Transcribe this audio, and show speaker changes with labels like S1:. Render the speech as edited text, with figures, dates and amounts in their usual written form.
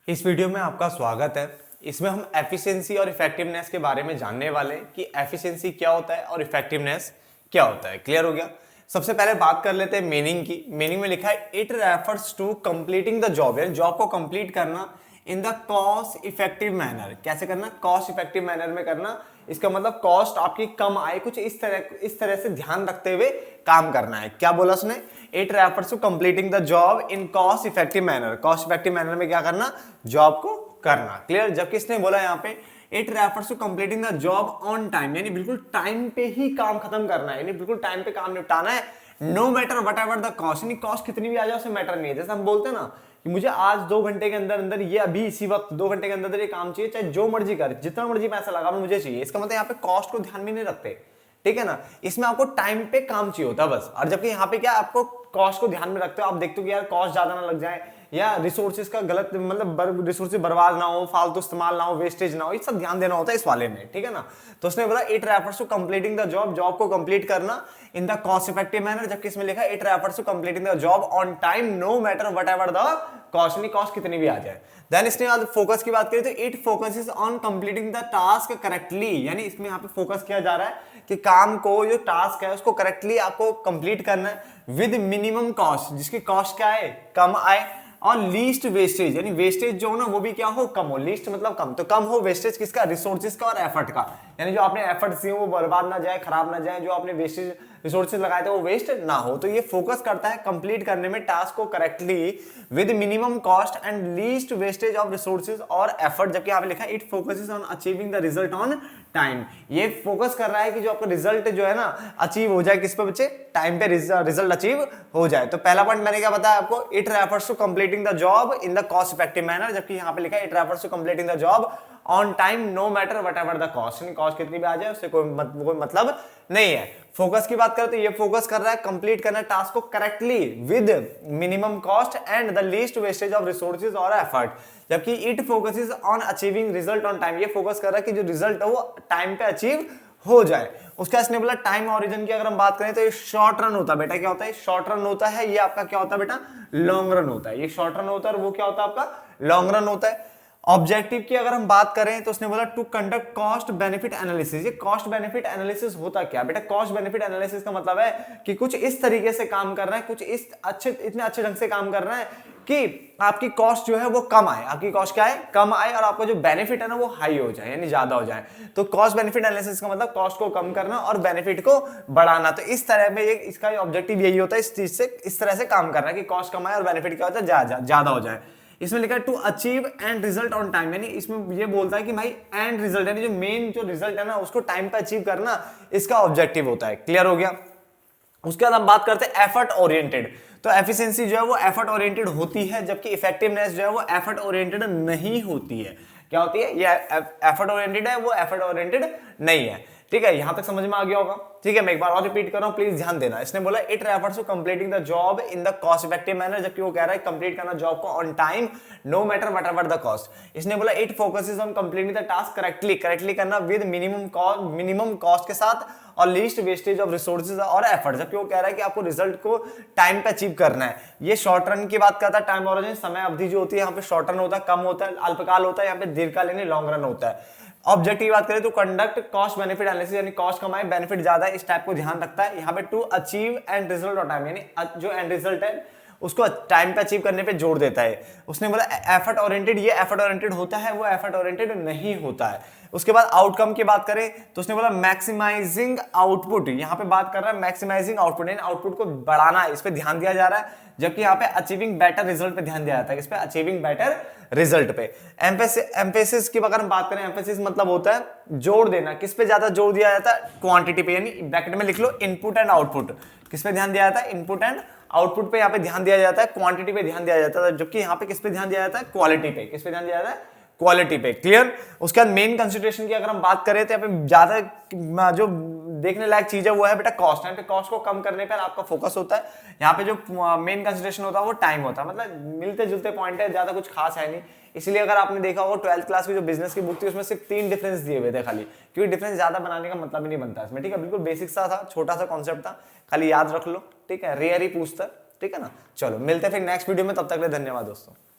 S1: इस वीडियो में आपका स्वागत है। इसमें हम एफिशिएंसी और इफेक्टिवनेस के बारे में जानने वाले हैं कि एफिशिएंसी क्या होता है और इफेक्टिवनेस क्या होता है। क्लियर हो गया? सबसे पहले बात कर लेते हैं मीनिंग की। मीनिंग में लिखा है it refers to completing the job, यानी जॉब को कंप्लीट करना in the cost effective manner. कैसे करना? कॉस्ट इफेक्टिव मैनर में करना। इसका मतलब कॉस्ट आपकी कम आए, कुछ इस तरह से ध्यान रखते हुए काम करना है। क्या बोला उसने? It refers to completing the job in cost effective manner. Cost effective manner में क्या करना? जॉब को करना। क्लियर? जबकि इसने बोला यहाँ पे it refers to completing the job on time, यानी बिल्कुल टाइम पे ही काम खत्म करना है, यानी बिल्कुल टाइम पे काम निपटाना है। No matter whatever the cost, यानी कॉस्ट कितनी भी आ जाए उसमें मैटर नहीं है। जैसे हम बोलते हैं ना कि मुझे आज 2 घंटे के अंदर अंदर ये अभी इसी वक्त 2 घंटे के अंदर ये काम चाहिए, चाहे जो मर्जी कर, जितना मर्जी पैसा लगा मुझे चाहिए। इसका मतलब यहाँ पे कॉस्ट को ध्यान में नहीं रखते। ठीक है ना? इसमें आपको टाइम पे काम चाहिए होता है बस। और जबकि यहाँ पे क्या आपको कॉस्ट को ध्यान में रखते हो, आप देखते हो कि यार कॉस्ट ज्यादा ना लग जाए या रिसोर्सेज का गलत मतलब रिसोर्सेज बर्बाद ना हो, फालतू इस्तेमाल ना हो, वेस्टेज ना हो, ये सब ध्यान देना होता है इस वाले में। ठीक है ना? तो उसने बोला it refers to completing the job, job को कंप्लीट करना in the cost effective manner. जबकि इसमें लिखा it refers to completing the job on time no matter whatever the cost, नहीं कॉस्ट कितनी भी आ जाए। देन इसने बाद फोकस की बात करें तो it focuses on completing the task correctly, यानी इसमें यहाँ पे फोकस किया जा रहा है कि काम को, जो टास्क है उसको करेक्टली आपको कंप्लीट करना है विद मिनिमम कॉस्ट, जिसकी कॉस्ट क्या है? कम आए, और लीस्ट वेस्टेज, यानी वेस्टेज जो हो ना वो भी क्या हो? कम हो। लीस्ट मतलब कम, तो कम हो वेस्टेज किसका? रिसोर्सेज का और एफर्ट का, यानी जो आपने एफर्ट दिए वो बर्बाद ना जाए, खराब ना जाए, जो आपने वेस्टेज रिसोर्सेज लगाए थे वो वेस्ट ना हो। तो ये फोकस करता है कंप्लीट करने में टास्क को correctly with minimum cost and least wastage of resources और एफर्ट। जबकि यहाँ पे लिखा है it focuses on achieving the result on time. ये फोकस कर रहा है कि जो आपका रिजल्ट जो है ना अचीव हो जाए, किस पे बच्चे? टाइम पे रिजल्ट अचीव हो जाए। तो पहला पॉइंट मैंने क्या बताया आपको? It refers to completing the job in the cost effective manner. जबकि यहाँ पे लिखा है it refers to completing the job on time no matter whatever the cost, cost कितनी भी आ जाए उससे कोई मतलब नहीं है। फोकस की बात करें तो ये फोकस कर रहा है कंप्लीट करना टास्क को correctly with minimum cost and the least wastage of resources और एफर्ट। जबकि it focuses on achieving result on time, ये फोकस कर रहा है कि जो रिजल्ट है वो टाइम पे अचीव हो जाए। उसका इसने बोला टाइम ओरिजिन की अगर हम बात करें तो ये शॉर्ट रन होता है बेटा। क्या होता है? शॉर्ट रन होता है। ये आपका क्या होता है बेटा? लॉन्ग रन होता है। ये शॉर्ट रन होता है और वो क्या होता है? आपका लॉन्ग रन होता है। ऑब्जेक्टिव की अगर हम बात करें तो उसने बोला to conduct cost benefit analysis. ये कॉस्ट बेनिफिट एनालिसिस होता क्या बेटा? कॉस्ट बेनिफिट एनालिसिस का मतलब है कि कुछ इस तरीके से काम कर रहा है, कुछ इस इतने अच्छे ढंग से काम कर रहा है कि आपकी कॉस्ट जो है वो कम आए। आपकी कॉस्ट क्या है? कम आए, और आपका जो बेनिफिट है ना वो हाई हो जाए, यानी ज्यादा हो जाए। तो कॉस्ट बेनिफिट एनालिसिस का मतलब कॉस्ट को कम करना और बेनिफिट को बढ़ाना। तो इस तरह में इसका ऑब्जेक्टिव यही होता है, इस चीज से इस तरह से काम करना कि कॉस्ट कम आए और बेनिफिट क्या होता है? ज्यादा हो जाए। इसमें लिखा है to achieve end result on time, यानी इसमें ये बोलता है कि भाई एंड रिजल्ट, यानी जो मेन जो रिजल्ट है ना उसको टाइम पे अचीव करना इसका ऑब्जेक्टिव होता है। क्लियर हो गया? उसके बाद हम बात करते हैं एफर्ट ओरिएंटेड। तो एफिशिएंसी जो है वो एफर्ट ओरिएंटेड होती है, जबकि इफेक्टिवनेस जो है वो एफर्ट ओरिएंटेड नहीं होती है। क्या होती है? ये एफर्ट ओरिएंटेड है, वो एफर्ट ओरिएंटेड नहीं है। ठीक है? यहां तक समझ में आ गया होगा। ठीक है, मैं एक बार और रिपीट कर रहा हूं, प्लीज ध्यान देना। इसने बोला it refers to completing the job in the cost effective manner, जबकि वो कह रहा है कंप्लीट करना जॉब को on time no matter whatever the cost. इसने बोला it focuses on completing the task correctly करना विद मिनिमम कॉस्ट के साथ और लीस्ट वेस्टेज ऑफ रिसोर्सेज और एफर्ट। जबकि वो कह रहा है कि आपको रिजल्ट को टाइम पे अचीव करना है। ये शॉर्ट रन की बात करता है। टाइम ओरिजिन समय अवधि जो होती है यहाँ पे शॉर्ट रन होता है, कम होता है, अल्पकाल होता है, यहाँ पे दीर्घकाल यानी लॉन्ग रन होता है। ऑब्जेक्टिव की बात करें तो कंडक्ट कॉस्ट बेनिफिट एनालिसिस, यानी कॉस्ट कमाए बेनिफिट ज्यादा है, इस टाइप को ध्यान रखता है। यहाँ पे to achieve end result on time, यानी जो एंड रिजल्ट है उसको टाइम पे अचीव करने पे जोर देता है। उसने बोला एफर्ट ओरिएंटेड, ये एफर्ट ओरिएंटेड होता है, वो एफर्ट ओरिएंटेड नहीं होता है। उसके बाद आउटकम की बात करें तो उसने बोला मैक्सिमाइजिंग आउटपुट। यहाँ पे बात कर रहा है मैक्सिमाइजिंग आउटपुट, यानी आउटपुट को बढ़ाना, इस पे ध्यान दिया जा रहा है। जबकि यहाँ पे अचीविंग बेटर रिजल्ट पे ध्यान दिया जाता है। इस पे अचीविंग बेटर रिजल्ट पे। एम्फेसिस की अगर हम बात करें, एम्फेसिस मतलब होता है जोर देना। किस पे ज्यादा जोर दिया जाता है? क्वांटिटी पे, यानी ब्रैकेट में लिख लो इनपुट एंड आउटपुट। किस पे ध्यान दिया जाता है? इनपुट एंड आउटपुट पे यहाँ पे ध्यान दिया जाता है, क्वांटिटी पे ध्यान दिया जाता है। जबकि यहाँ पे किस पे ध्यान दिया जाता है? क्वालिटी पे। किस पे ध्यान दिया जाता है? क्वालिटी पे। क्लियर? उसके बाद मेन कंसिडरेशन की अगर हम बात करें तो यहाँ पे ज्यादा जो देखने लायक चीज है वो है बेटा कॉस्ट। यहाँ पे कॉस्ट को कम करने पर आपका फोकस होता है। यहाँ पे जो मेन कंसिडरेशन होता है वो टाइम होता है। मतलब मिलते जुलते पॉइंट है, ज्यादा कुछ खास है नहीं। इसलिए अगर आपने देखा हो 12th क्लास की जो बिजनेस की बुक थी उसमें सिर्फ 3 डिफरेंस दिए हुए थे खाली, क्योंकि डिफरेंस ज्यादा बनाने का मतलब ही नहीं बनता इसमें। ठीक है? बिल्कुल बेसिक सा था, छोटा सा कॉन्सेप्ट था, खाली याद रख लो। ठीक है? रेयर ही पूछता। ठीक है ना? चलो मिलते हैं फिर नेक्स्ट वीडियो में, तब तक के लिए धन्यवाद दोस्तों।